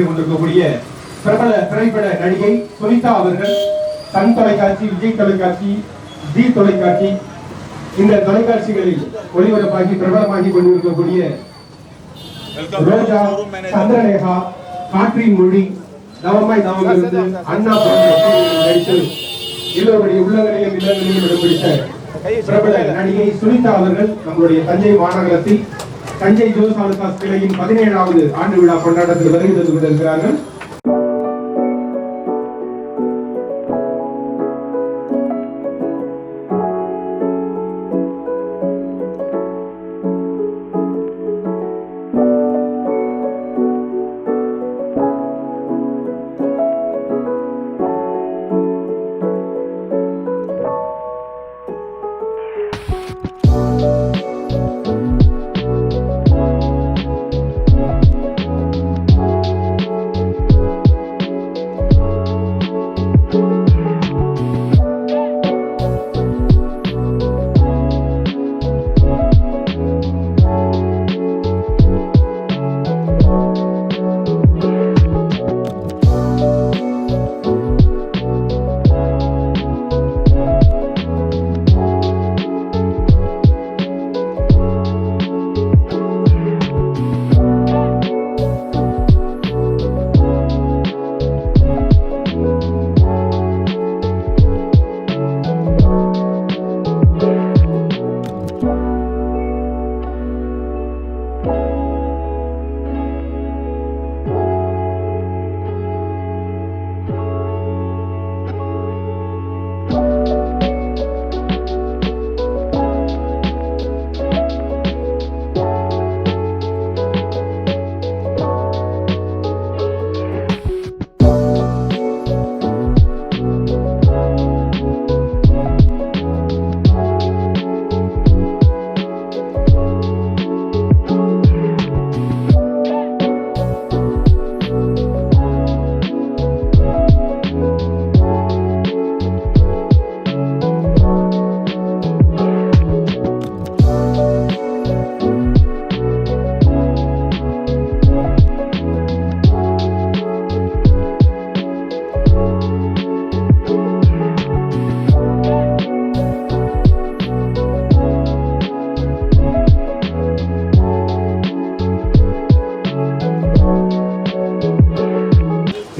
கொண்டிருக்கக்கூடிய பிரபல திரைப்பட நடிகை சுனிதா அவர்கள் சன் தொலைக்காட்சி, விஜய் தொலைக்காட்சி, ஜி தொலைக்காட்சி இந்த தொலைக்காட்சிகளில் ஒளிபரப்பாகி பிரபலமாகி கொண்டிருக்கக்கூடிய ரோஜா, சந்திரலேகா, காற்றின் மொழி, நவமாய் நவமிருந்து அண்ணா நடித்து எல்லோருடைய உள்ளங்களையும் இல்லங்களையும் இடம் பிடித்த பிரபல நடிகை சுனிதா அவர்கள் நம்முடைய தஞ்சை மாநகரத்தில் தஞ்சை ஜோஸ் ஆலுகாஸ் கிளையின் 17வது ஆண்டு விழா கொண்டாட்டத்தில் வருகை தந்து கொண்டிருக்கிறார்கள்.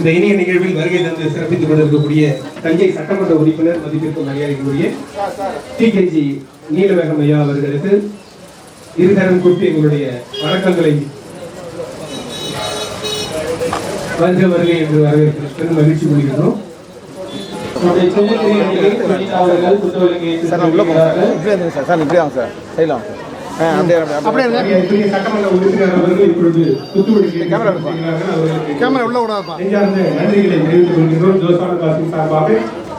இந்த இணைய நிகழ்வில் வருகை தந்து சிறப்பித்துக் கொண்டிருக்கக்கூடிய தஞ்சை சட்டமன்ற உறுப்பினர் மதிப்பிற்கும் மரியாதைக்குரிய TKG நீலவேகம் ஐயா அவர்களுக்கு இருதரம் குறித்து எங்களுடைய வணக்கங்களை வருகை என்று வரவேற்கிறோம், மகிழ்ச்சி கொள்கிறோம். சட்டமன்ற உறுப்பினர் அவர்கள் இப்பொழுது நன்றிகளை தெரிவித்துக் கொள்கிறோம். ஜோசான காசின் சார்பாக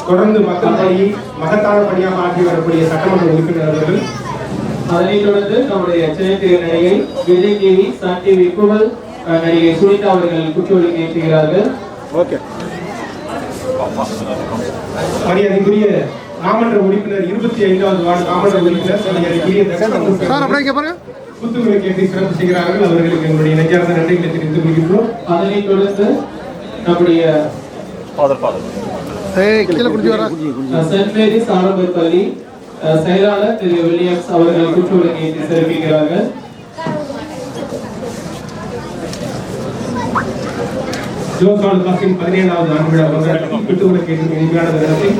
தொடர்ந்து மக்கள் பணியை மகத்தான பணியாக ஆற்றி வரக்கூடிய சட்டமன்ற உறுப்பினர் அவர்கள். அதனைத் தொடர்ந்து நம்முடைய சென்னை நடிகை விஜய் டிவி, சன் டிவி புகழ் நடிகை சுனிதா அவர்கள் குற்றொழுங்கை ஏற்றுகிறார்கள். மரியாதைக்குரிய மாமன்ற உறுப்பினர் 25வது வார்டு மாமன்ற உறுப்பினர் புத்துக்குறை கேட்டு சிறப்பு செய்கிறார்கள். அவர்களுக்கு எங்களுடைய நெஞ்சார்ந்த நன்றிகளை தெரிவித்துக் கொள்கின்றோம். அதனைத் தொடர்ந்து நம்முடைய சென்ட் மேரிஸ் ஆரம்ப பள்ளி செயலாளர் திரு வில்லியம்ஸ் அவர்கள் குற்றொழுங்கை ஏற்றி சிறப்பிக்கிறார்கள். ஜோசான் காசின் 17வது ஆண்டு விழா குற்றொழுங்கை கேட்டு இனிமையான தினத்தை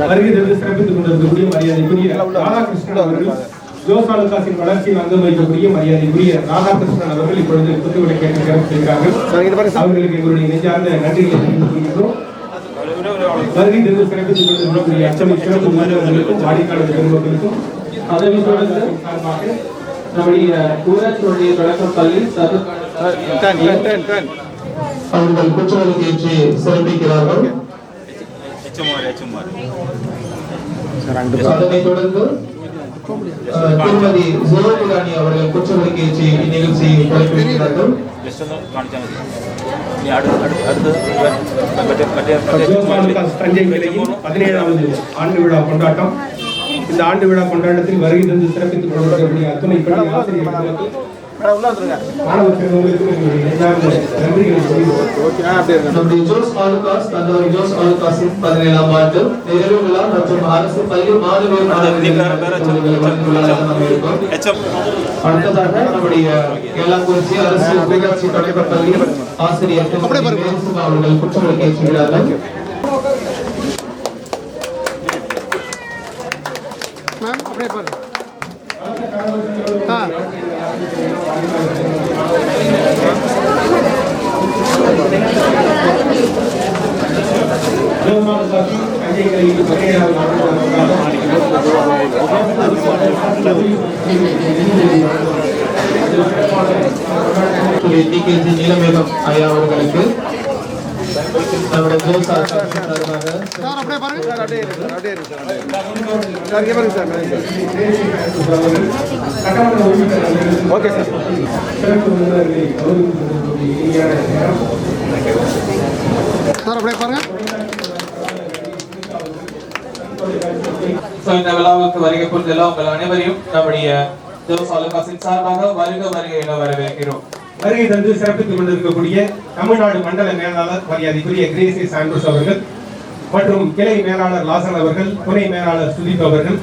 வருகை தந்து சிறப்பித்துக் கொண்டிருக்கக்கூடிய மரியாதைக்குரிய ராதாகிருஷ்ணன் அவர்கள், ஜோசான் காசின் வளர்ச்சியில் அங்கம் வகிக்கக்கூடிய மரியாதைக்குரிய ராதாகிருஷ்ணன் அவர்கள் இப்பொழுது குற்றொழுங்கை கேட்டு சிறப்பு செய்கிறார்கள். அவர்களுக்கு எங்களுடைய நெஞ்சார்ந்த நன்றிகளை தெரிவித்துக் கொள்கிறோம். வருகை தந்து சிறப்பித்துக் கொண்டிருக்கக்கூடிய அச்சமை சிறப்பு உறுப்பினர்களுக்கும் வாடிக்கையாளர் பெருமக்களுக்கும் அதனைத் தொடர்ந்து நம்முடைய ஊராட்சி ஒன்றிய தொடக்க பள்ளி அவர்கள் குற்றவாளிக்கு ஏற்றி சிறப்பிக்கிறார்கள். அதனைத் தொடர்ந்து திருமதி ஜோதிராணி அவர்கள் குற்றவாளிக்கு ஏற்றி இந்நிகழ்ச்சியை தொடர்பிக்கிறார்கள். தஞ்சை கிளையின் 17வது ஆண்டு விழா கொண்டாட்டம். இந்த ஆண்டு விழா கொண்டாட்டத்தில் வருகை தந்து சிறப்பித்துக் கொண்டிருக்கக்கூடிய அத்துணை பள்ளி ஆசிரியர்களுக்கு நம்முடைய ஜோஸ் ஆலுகாஸ் தந்தை ஜோஸ் ஆலுகாஸின் 17ஆம் ஆண்டு நிறைவு விழா மற்றும் அரசு பள்ளி மாணவியர் அடுத்ததாக நம்முடைய கேளாங்குறிச்சி அரசு ஊராட்சி தொடக்க பள்ளி ஆசிரியர் அவர்கள் குற்றவாளிக்கு ஏற்றுகிறார்கள். TKG நீலமேகம் ஐயா அவர்களுக்கு நம்முடைய இந்த விழாவுக்கு வருகை புரிந்துள்ள உங்கள் அனைவரையும் நம்முடைய ஜோஸ் ஆலுகாஸின் சார்பாக வருக வருக என வரவேற்கிறோம். வருகை தந்து சிறப்பித்துக் கொண்டிருக்கக்கூடிய தமிழ்நாடு மண்டல மேலாளர் மரியாதைக்குரிய கிரேசியஸ் ஆண்ட்ரூஸ் அவர்கள் மற்றும் கிளை மேலாளர் லாசன் அவர்கள், துணை மேலாளர் சுதீப் அவர்கள்,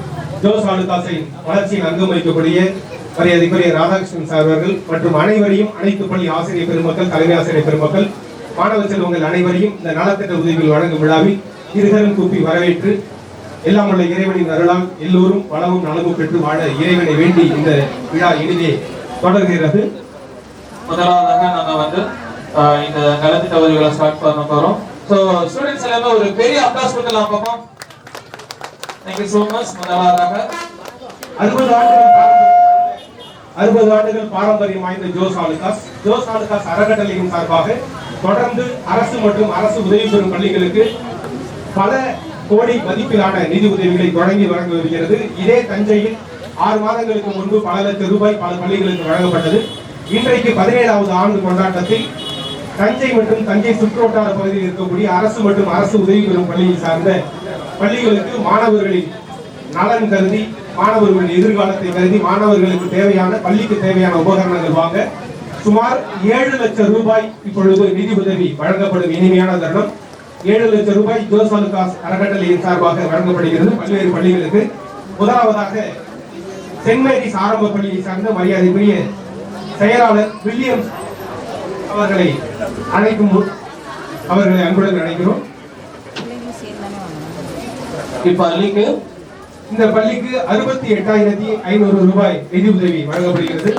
ஜோஸ் ஆலுகாஸை வளர்ச்சியில் அங்கம் வகிக்கக்கூடிய மரியாதைக்குரிய ராதாகிருஷ்ணன் சார் அவர்கள் மற்றும் அனைவரையும், அனைத்து பள்ளி ஆசிரியர் பெருமக்கள், தலைமை ஆசிரியர் பெருமக்கள், மாணவ செல்வங்கள் அனைவரையும் இந்த நலத்திட்ட உதவிகள் வழங்கும் விழாவில் இருகரம் கூப்பி வரவேற்று எல்லாம் உள்ள இறைவனின் அருளால் எல்லோரும் வளமும் நலமும் பெற்று வாழ இறைவனை வேண்டி இந்த விழா இனிதே தொடர்கிறது. முதலாவதாக நம்ம இந்த நலத்திட்ட உதவிகளை ஸ்டார்ட் பண்ண போறோம். சோ ஸ்டூடண்ட்ஸ் எல்லாமே ஒரு பெரிய அப்ளாஸ் கொடுக்கலாம் பாப்போம். Thank you so much. முதலாவதாக 60 ஆண்டுகள் பாரம்பரியம் வாய்ந்த ஜோஸ் ஆலுகாஸ் அறக்கட்டளையின் சார்பாக தொடர்ந்து அரசு மற்றும் அரசு உதவி பெறும் பள்ளிகளுக்கு பல கோடி மதிப்பிலான நிதி உதவிகளை வழங்கி வருகிறது. இதே தஞ்சையில் 6 மாதங்களுக்கு முன்பு பல லட்சம் ரூபாய் பல பள்ளிகளுக்கு வழங்கப்பட்டது. இன்றைக்கு 17வது ஆண்டு கொண்டாட்டத்தில் தஞ்சை மற்றும் தஞ்சை சுற்றுவட்டார பகுதியில் இருக்கக்கூடிய அரசு மற்றும் அரசு உதவி பெறும் பள்ளியை சார்ந்த பள்ளிகளுக்கு மாணவர்களின் நலன் கருதி, மாணவர்களின் எதிர்காலத்தை கருதி, மாணவர்களுக்கு தேவையான பள்ளிக்கு தேவையான உபகரணங்கள் வாங்க சுமார் 7 லட்சம் ரூபாய் இப்பொழுது நிதி உதவி வழங்கப்படும் இனிமையான தருணம். 7 லட்சம் ரூபாய் ஜோஸ் ஆலுகாஸ் அறக்கட்டளையின் சார்பாக வழங்கப்படுகிறது பல்வேறு பள்ளிகளுக்கு. முதலாவதாக சென்ட் மேரிஸ் ஆரம்ப பள்ளியை சார்ந்த மரியாதைக்குரிய செயலாளர் வில்லியம்ஸ் அவர்களை அழைக்கும் அவர்களை அன்புடன் அழைக்கிறோம். இப்பள்ளிக்கு இந்த பள்ளிக்கு 68,500 ரூபாய் நிதி உதவி வழங்கப்படுகிறது.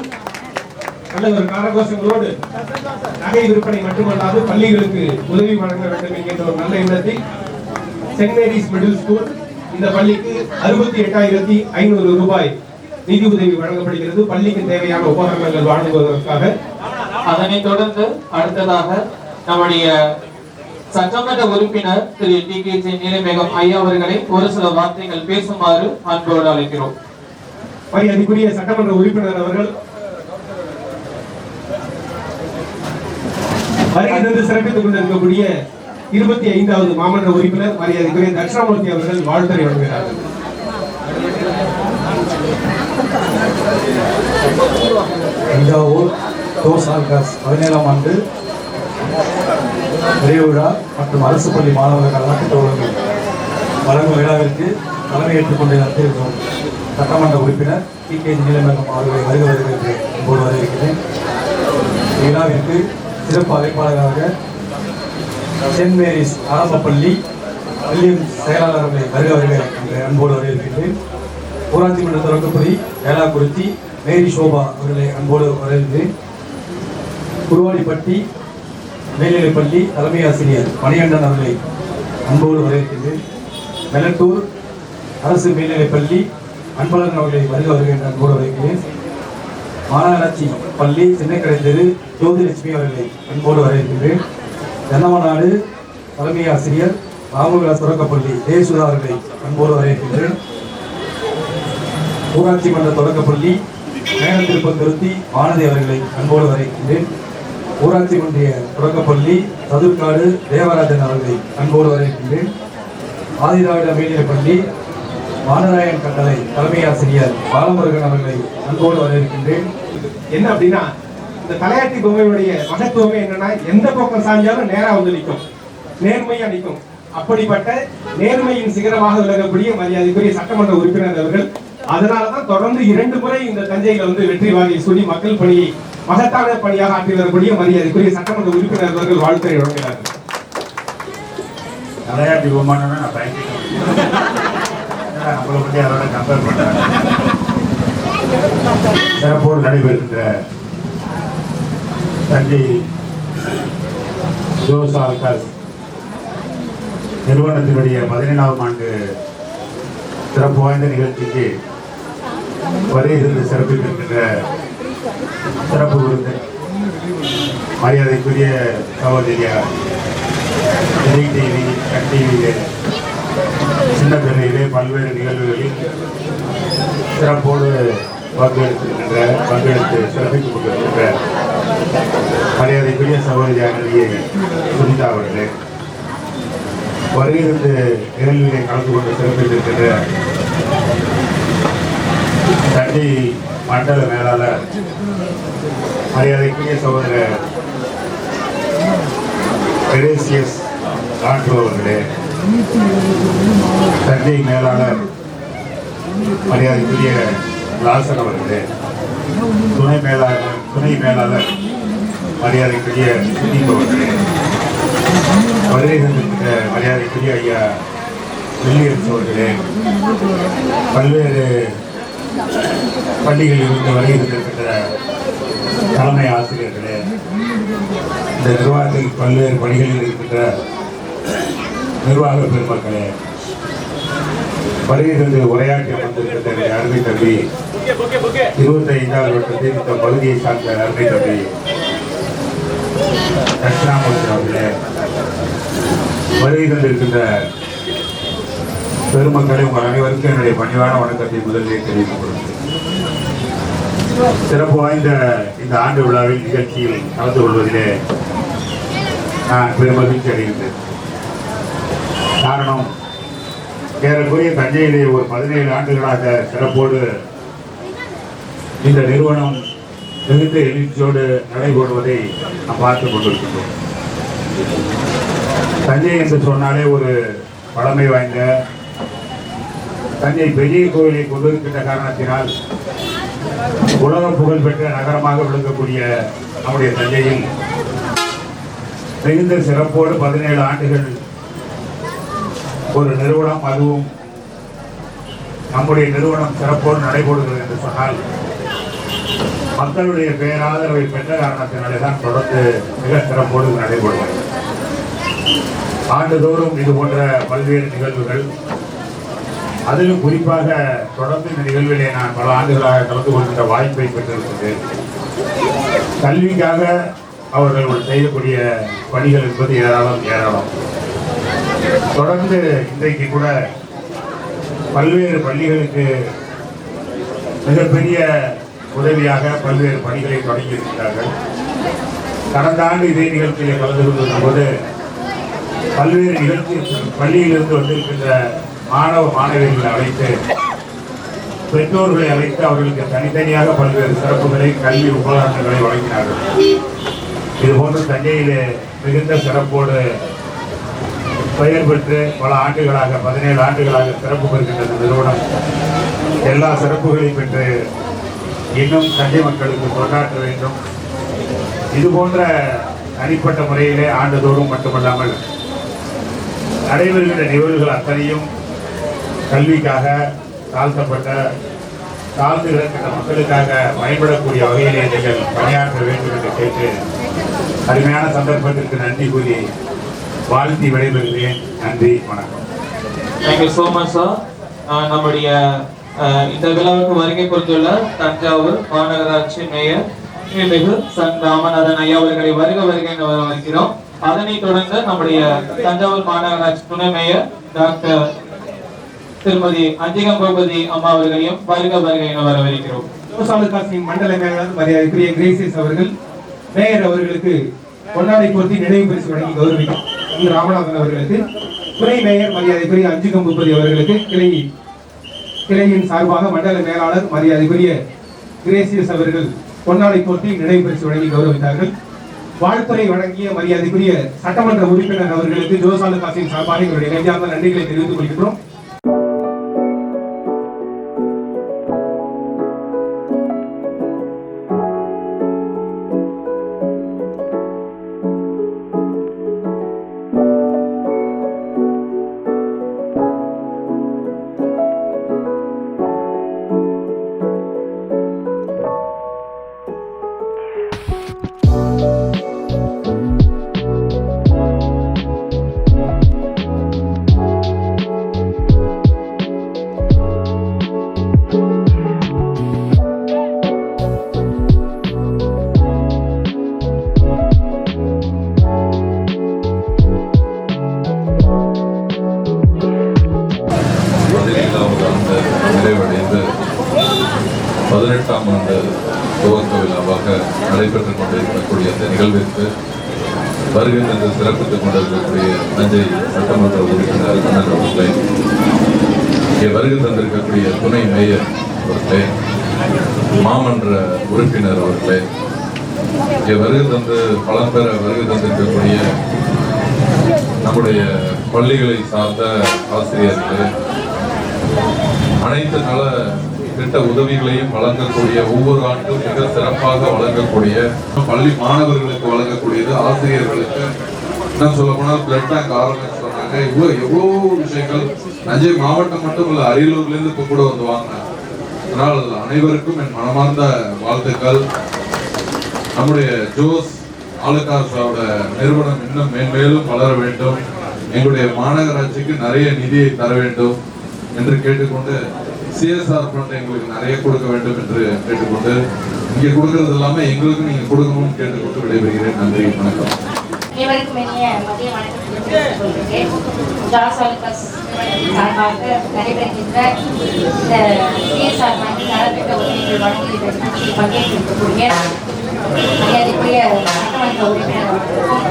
நல்ல ஒரு காரகோஷங்களோடு நகை விற்பனை மட்டுமல்லாது பள்ளிகளுக்கு உதவி வழங்க வேண்டும் என்கின்ற ஒரு நல்ல எண்ணத்தில் சென்ட் மேரிஸ் மிடில் ஸ்கூல் இந்த பள்ளிக்கு 68,500 ரூபாய் நிதி உதவி வழங்கப்படுகிறது. பள்ளிக்கு தேவையான உபகரணங்கள் வழங்குவதற்காக. அதனைத் தொடர்ந்து அடுத்ததாக நம்முடைய சட்டமன்ற உறுப்பினர் திரு TKJ நீலமேகம் ஐயா அவர்களை ஒரு சில வார்த்தைகள் பேசுமாறு அன்போடு அழைக்கிறோம். மரியாதைக்குரிய சட்டமன்ற உறுப்பினர் அவர்கள் வருகை தந்து சிறப்பித்துக் கொண்டிருக்கக்கூடிய 25வது மாமன்ற உறுப்பினர் மரியாதைக்குரிய தட்சிணாமூர்த்தி அவர்கள் வாழ்த்துரை வழங்குகிறார்கள். தஞ்சாவூர் ஜோஸ் ஆல்காஸ் 17ஆம் ஆண்டு நிறைவு விழா மற்றும் அரசு பள்ளி மாணவர்கள் நலத்திட்ட வழங்கும் விழாவிற்கு தலைமையேற்றுக் கொண்டு நடத்தியிருக்கும் சட்டமன்ற உறுப்பினர் TKJ நீலமேகம் அவர்களை வருகிறது போது வரவேற்கிறேன். விழாவிற்கு சிறப்பு அழைப்பாளராக சென்ட் மேரிஸ் ஆரம்ப பள்ளி பள்ளியின் செயலாளர் அவர்களை வருக என்று அன்போடு வரவேற்கின்றேன். ஊராட்சி மன்ற தொடக்கப்படி வேளாக்குறிச்சி மேரி சோபா அவர்களை அன்போடு வரவேற்கிறேன். குருவாடிப்பட்டி மேல்நிலைப்பள்ளி தலைமை ஆசிரியர் மணிகண்டன் அவர்களை அன்போடு வரவேற்கின்றேன். மெலட்டூர் அரசு மேல்நிலைப்பள்ளி அன்பழகன் அவர்களை வருக என்று அன்போடு வரவேற்கிறேன். மாநகராட்சி பள்ளி சின்னக்கடை தெரு ஜோதிலட்சுமி அவர்களை அன்போடு வரவேற்கின்றேன். ஜனமநாடு தலைமை ஆசிரியர் ராமவிலாஸ் தொடக்கப்பள்ளி தேசுதா அவர்களை அன்போடு வரவேற்கின்றேன். ஊராட்சி மன்ற தொடக்கப்பள்ளி மேகத்திருப்பந்துருத்தி வானதி அவர்களை அன்போடு வரவேற்கின்றேன். ஊராட்சி ஒன்றிய தொடக்கப்பள்ளி சதுர்காடு தேவராஜன் அவர்களை அன்போடு வரவேற்கின்றேன். ஆதிராவிட மேல்நிலைப்பள்ளி வானராயன் கட்டளை தலைமை ஆசிரியர் பாலமுருகன் அவர்களை அன்போடு வரவேற்கின்றேன். என்ன அப்படின்னா இந்த தலையாட்டி பொம்மையுடைய மகத்துவமே என்னன்னா எந்த பக்கம் சாஞ்சாலும் நேரா வந்து நிற்கும், நேர்மையா நிற்கும். அப்படிப்பட்ட நேர்மையின் சிகரமாக விளங்கக்கூடிய மரியாதைக்குரிய சட்டமன்ற உறுப்பினர் அவர்கள். அதனாலதான் தொடர்ந்து 2 முறை இந்த தஞ்சையில வந்து வெற்றி வாகை சூடி மக்கள் பணியை மகத்தான பணியாக ஆற்றி வரக்கூடிய மரியாதைக்குரிய சட்டமன்ற உறுப்பினர் அவர்கள் வாழ்த்துரை வழங்குகிறார்கள். தலையாட்டி பொம்மைன்னா நான் பயன்படுத்த நம்மளை பற்றி அதோட கம்பேர் பண்றேன். சிறப்போடு நடைபெறுகின்ற தஞ்சை ஜோஸ் ஆல்காஸ் நிறுவனத்தினுடைய 17ஆம் ஆண்டு சிறப்பு வாய்ந்த நிகழ்ச்சிக்கு வருகை தந்து சிறப்பித்திருக்கின்ற சிறப்பு விருந்தினர் மரியாதைக்குரிய சகோதரியார் விஜய் டிவி, சன் டிவியிலே சின்னத்திரையிலே பல்வேறு நிகழ்வுகளில் சிறப்போடு பங்கெடுத்து சிறப்பித்துக் கொண்டிருக்கின்ற மரியாதைக்குரிய சகோதரியார் சுனிதா அவர்களே, வருகை தந்து நிகழ்விலே கலந்து கொண்டு சிறப்பித்திருக்கின்ற தஞ்சை மண்டல மேலாளர் மரியாதைக்குரிய சகோதரர் டெரேசியஸ் ஆண்ட்ரோ அவர்களே, தஞ்சை மேலாளர் மரியாதைக்குரிய லாசன் அவர்களே, துணை மேலாளர் மரியாதைக்குரிய சுதீப் அவர்களே, வருகை தந்திருக்கின்ற மரியாதைக்குரிய ஐயா வில்லியம்ஸ் அவர்களே, பல்வேறு பள்ளிகளில் இருந்து வருகை தந்திருக்கின்ற தலைமை ஆசிரியர்களே, இந்த நிர்வாகத்தில் பல்வேறு பணிகளில் இருக்கின்ற நிர்வாக பெருமக்களே, வருகை தந்து உரையாற்றி அமர்ந்திருக்கின்ற அருமை தம்பி 25வது வட்டத்தில் இந்த பகுதியை சார்ந்த அருமை தம்பி தட்சிணாமூர்த்தி அவர்களே, வருகை தந்திருக்கின்ற பெருமக்களை உங்கள் அனைவருக்கும் என்னுடைய பணிவான வணக்கத்தை முதலிலே தெரிவித்துக் கொள்கிறேன். சிறப்பு வாய்ந்த இந்த ஆண்டு விழாவில் நிகழ்ச்சியில் கலந்து கொள்வதிலே நான் பெருமகிழ்ச்சி அடைகின்றேன். காரணம், ஏறக்குறைய தஞ்சையிலே ஒரு 17 ஆண்டுகளாக சிறப்போடு இந்த நிறுவனம் மிகுந்த எழுச்சியோடு நடைபெறுவதை நாம் பார்த்துக் கொண்டிருக்கின்றோம். தஞ்சை என்று சொன்னாலே ஒரு பழமை வாய்ந்த தஞ்சை பெரிய கோயிலை கொண்டிருக்கின்ற காரணத்தினால் உலக புகழ்பெற்ற நகரமாக விளங்கக்கூடிய நம்முடைய தஞ்சையில் மிகுந்த சிறப்போடு 17 ஆண்டுகள் ஒரு நிறுவனம், அதுவும் நம்முடைய நிறுவனம் சிறப்போடு நடைபெறுகிறது என்று சொன்னால் மக்களுடைய பேராதரவை பெற்ற காரணத்தினாலே தான் தொடர்ந்து மிக சிறப்போடு நடைபெறுகிறது. ஆண்டுதோறும் இது போன்ற பல்வேறு நிகழ்வுகள், அதிலும் குறிப்பாக தொடர்ந்து இந்த நிகழ்விலே நான் பல ஆண்டுகளாக கலந்து கொள்கின்ற வாய்ப்பை பெற்றிருக்கிறேன். கல்விக்காக அவர்கள் செய்யக்கூடிய பணிகள் என்பது ஏராளம். தொடர்ந்து இன்றைக்கு கூட பல்வேறு பள்ளிகளுக்கு மிகப்பெரிய உதவியாக பல்வேறு பணிகளை தொடங்கியிருக்கிறார்கள். கடந்த ஆண்டு இதே நிகழ்ச்சியில் கலந்து கொண்டிருந்த போது பல்வேறு நிகழ்ச்சி பள்ளியிலிருந்து வந்திருக்கின்ற மாணவ மாணவிகளை அழைத்து, பெற்றோர்களை அழைத்து அவர்களுக்கு தனித்தனியாக பல்வேறு சிறப்புகளை, கல்வி உபகரணங்களை வழங்கினார்கள். இதுபோன்று தஞ்சையிலே மிகுந்த சிறப்போடு பெயர் பெற்று பல ஆண்டுகளாக 17 ஆண்டுகளாக சிறப்பு பெறுகின்ற நிறுவனம் எல்லா சிறப்புகளையும் பெற்று இன்னும் தஞ்சை மக்களுக்கு கொண்டாற்ற வேண்டும். இது போன்ற தனிப்பட்ட முறையிலே ஆண்டுதோறும் மட்டுமல்லாமல் நடைபெறுகின்ற நிகழ்வுகள் அத்தனையும் கல்விக்காக, தாழ்த்தப்பட்ட தாழ்ந்து கிடக்கின்ற மக்களுக்காக பயன்படக்கூடிய வகையிலே நீங்கள் பணியாற்ற வேண்டும் என்று கேட்டு அருமையான சந்தர்ப்பத்திற்கு நன்றி கூறி வாழ்த்தி விடைபெறுகிறேன். நன்றி, வணக்கம். Thank you so much sir. நம்முடைய இந்த விழாவுக்கு வருகை கொடுத்துள்ள தஞ்சாவூர் மாநகராட்சி மேயர் மிகு சன் ராமநாதன் ஐயா அவர்களை வருக வரவேற்கிறோம். அதனைத் தொடர்ந்து நம்முடைய தஞ்சாவூர் மாநகராட்சி துணை மேயர் டாக்டர் திருமதி அஞ்சிகம் பூபதி அம்மா அவர்களையும் வருக என வரவேற்கிறோம். ஜோசாலுக்காஸின் மண்டல மேலாளர் மரியாதைக்குரிய கிரேசியஸ் அவர்கள் மேயர் அவர்களுக்கு பொன்னாடை போர்த்தி நினைவு பரிசு வழங்கி கௌரவிக்கும் ராமநாதன் அவர்களுக்கு, துணை மேயர் மரியாதைக்குரிய அஞ்சிகம் பூபதி அவர்களுக்கு கிளையின் சார்பாக மண்டல மேலாளர் மரியாதைக்குரிய கிரேசியஸ் அவர்கள் பொன்னாடை போர்த்தி நினைவு பரிசு வழங்கி கௌரவித்தார்கள். வாழ்த்துறை வழங்கிய மரியாதைக்குரிய சட்டமன்ற உறுப்பினர் அவர்களுக்கு ஜோசாலுக்காஸின் சார்பாக எங்களுடைய நெஞ்சார்ந்த நன்றிகளை தெரிவித்துக் கொள்கிறோம். நிறைவடைந்து 18ஆம் ஆண்டு துவக்க விழாவாக நடைபெற்றுக் கொண்டிருக்கக்கூடிய இந்த நிகழ்விற்கு வருகை தந்து சிறப்பித்துக் கொண்டிருக்கக்கூடிய தஞ்சை சட்டமன்ற உறுப்பினர் அண்ணன் அவர்களே, இங்கே வருகை தந்திருக்கக்கூடிய துணை மேயர் அவர்களே, மாமன்ற உறுப்பினர் அவர்களே, இங்கே வருகை தந்து பலம் பெற வருகை தந்திருக்கக்கூடிய நம்முடைய பள்ளிகளை சார்ந்த ஆசிரியர்களே, அனைத்து நல திட்ட உதவிகளையும் வழங்கக்கூடிய, ஒவ்வொரு ஆண்டும் மிக சிறப்பாக வழங்கக்கூடிய, பள்ளி மாணவர்களுக்கு வழங்கக்கூடியது, ஆசிரியர்களுக்கு என்ன சொல்ல போனால் பிளட் பேங்க் ஆரம்பிச்சு சொன்னாங்க. எவ்வளோ விஷயங்கள் தஞ்சை மாவட்டம் மட்டும் இல்ல, அரியலூர்லேருந்து இப்போ கூட வந்து வாங்கினாங்க. அதனால் அனைவருக்கும் என் மனமார்ந்த வாழ்த்துக்கள். நம்முடைய ஜோஸ் ஆலுகாஸோட நிறுவனம் இன்னும் மேன்மேலும் வளர வேண்டும், எங்களுடைய மாநகராட்சிக்கு நிறைய நிதியை தர வேண்டும் என்று கேட்டுக்கொண்டு, சிஎஸ்ஆர் ஃபண்ட் எங்களுக்கு நிறைய கொடுக்க வேண்டும் என்று கேட்டுக்கொண்டு, இங்கே கொடுக்கறது இல்லாம எங்களுக்கு நீங்க கொடுக்கணும்னு கேட்டுக்கொண்டு விடைபெறுகிறேன். நன்றி, வணக்கம். அனைவருக்கும் இனிய மதிய வணக்கம் சொல்கிறேன். ஜோஸ் ஆலுகாஸ் சார்பாக நடைபெறுகின்ற இந்த சிஎஸ்ஆர் ஃபண்ட் நலத்திட்ட உதவிகள் வழங்கி பங்கேற்றிருக்கக்கூடிய மரியாதைக்குரிய சட்டமன்ற உறுப்பினர் அவர்களுக்கும்,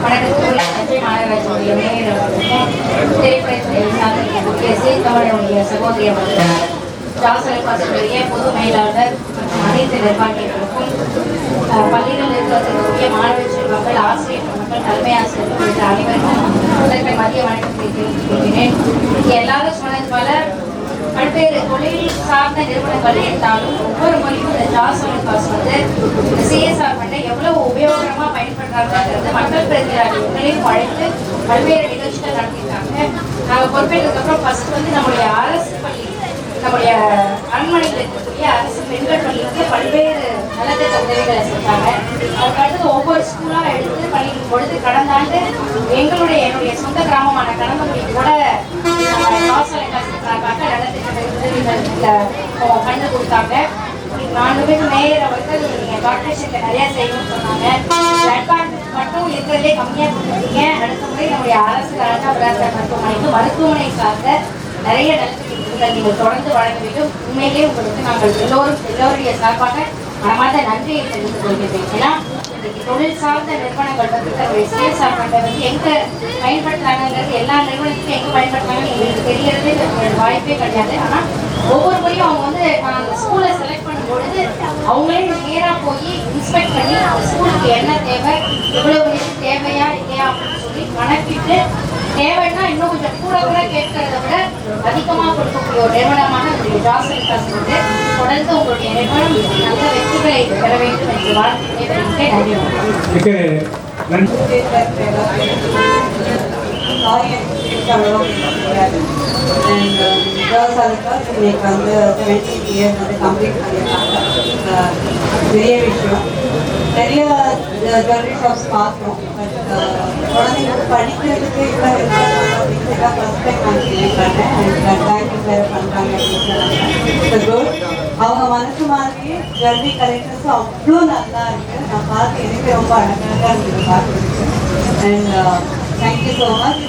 வணக்கத்துக்குரிய தஞ்சை மாநகராட்சியுடைய மேயர் அவர்களுக்கும், திரைப்படத்துறை சார்ந்திருக்கக்கூடிய சீர்கவனுடைய சகோதரி அவர்களுக்கும், ஜோஸ் ஆலுகாஸுடைய பொது மேலாளர் மற்றும் அனைத்து நிர்வாகிகளுக்கும், பள்ளிகளில் இருக்கக்கூடிய மாணவ செல்வங்கள், ஆசிரியர் மக்கள், தலைமை ஆசிரியர்கள் உள்ளிட்ட அனைவருக்கும் முதற்கை மதிய வணக்கத்தை தெரிவித்துக் கொள்கிறேன். எல்லாரும் சொன்னது போல பல்வேறு தொழில் சார்ந்த நிறுவனங்கள் இருந்தாலும் ஒவ்வொரு முறையும் இந்த ஜாஸ் ஆலுகாஸ் வந்து சிஎஸ்ஆர் ஃபண்டை எவ்வளவு உபயோகரமா பயன்படுறாங்கிறது மக்கள் பிரதிநிதிகளையும் அழைத்து பல்வேறு நிகழ்ச்சிகள் நடத்திருக்காங்க. நாங்கள் பொறுப்பேற்றதுக்கு அப்புறம் ஃபர்ஸ்ட் வந்து நம்முடைய அரசு பள்ளி, நம்முடைய அரண்மனையில் இருக்கக்கூடிய அரசு பெண்கள் பள்ளிக்கு பல்வேறு நலத்திட்ட உதவிகளை செஞ்சாங்க. அதுக்கடுத்து ஒவ்வொரு ஸ்கூலாக எடுத்து பள்ளிக்கு கொடுத்து கடந்த ஆண்டு என்னுடைய சொந்த கிராமமான கடம்பங்குடிக்கு கூட ஜாஸ் ஆலுகாஸ் சார்பாக நலத்திட்ட உதவிகள் பண்ணி கொடுத்தாங்க. 4 பேருக்கு மேயர் அவர்கள் நீங்க கார்பரேஷன்ல நிறைய செய்யணும்னு சொன்னாங்க. பிளட் பேங்க் மட்டும் இருக்கிறதே கம்மியா கொடுத்துருக்கீங்க. அடுத்த முறை நம்முடைய அரசு மருத்துவமனைக்கு மருத்துவமனை சார்ந்த நிறைய நலத்திட்டங்கள் நீங்கள் தொடர்ந்து வழங்க வேண்டும். உண்மையிலேயே உங்களுக்கு நாங்கள் எல்லோருடைய சார்பாக மனமார்ந்த நன்றியை தெரிவித்துக் கொள்கிறேன். ஏன்னா இன்னைக்கு தொழில் சார்ந்த நிறுவனங்கள் வந்து தன்னுடைய சிஎஸ்ஆர் ஃபண்டை வந்து எங்க பயன்படுத்துறாங்கிறது எல்லா நிறுவனத்துக்கும் எங்க பயன்படுத்துறாங்க எங்களுக்கு தெரியறது வாய்ப்பே கிடையாது. ஆனா ஒவ்வொரு முறையும் அவங்க வந்து அந்த ஸ்கூலை செலக்ட் பண்ணும் பொழுது அவங்களே நேராக போய் இன்ஸ்பெக்ட் பண்ணி அந்த ஸ்கூலுக்கு என்ன தேவை, இவ்வளவு நிதி தேவையா இல்லையா அப்படின்னு சொல்லி கணக்கிட்டு தேவைன்னா இன்னும் கொஞ்சம் கூட கேட்கறத விட அதிகமாக கொடுக்கக்கூடிய ஒரு நிறுவனமான நம்முடைய ஜாஸ் ஆலுகாஸ் வந்து தொடர்ந்து உங்களுடைய நிறுவனம் நல்ல வெற்றிகளை பெற வேண்டும் என்று வாழ்த்து நன்றி. ஜாஸ் ஆலுகாஸ் இன்னைக்கு வந்து 17 இயர்ஸ் வந்து கம்ப்ளீட் பண்ணியிருக்காங்க. பெரிய விஷயம். நிறைய ஜுவல்லரி ஷாப்ஸ் பார்த்தோம். பட் குழந்தைங்களுக்கு படிக்கிறதுக்கு இப்போ ஃபஸ்ட் டைம் நான் ஃபீல் பண்ணேன். அண்ட் பேங்கிங் வேறு பண்ணுறாங்க அப்படின்னு சொன்னாங்க. அவங்க மனசு மாதிரியே ஜுவல்லரி கலெக்ஷன்ஸும் அவ்வளோ நல்லா இருக்குது. நான் பார்த்து எனக்கு ரொம்ப அழகாக இருந்தது பார்க்குறதுக்கு. And thank you so much.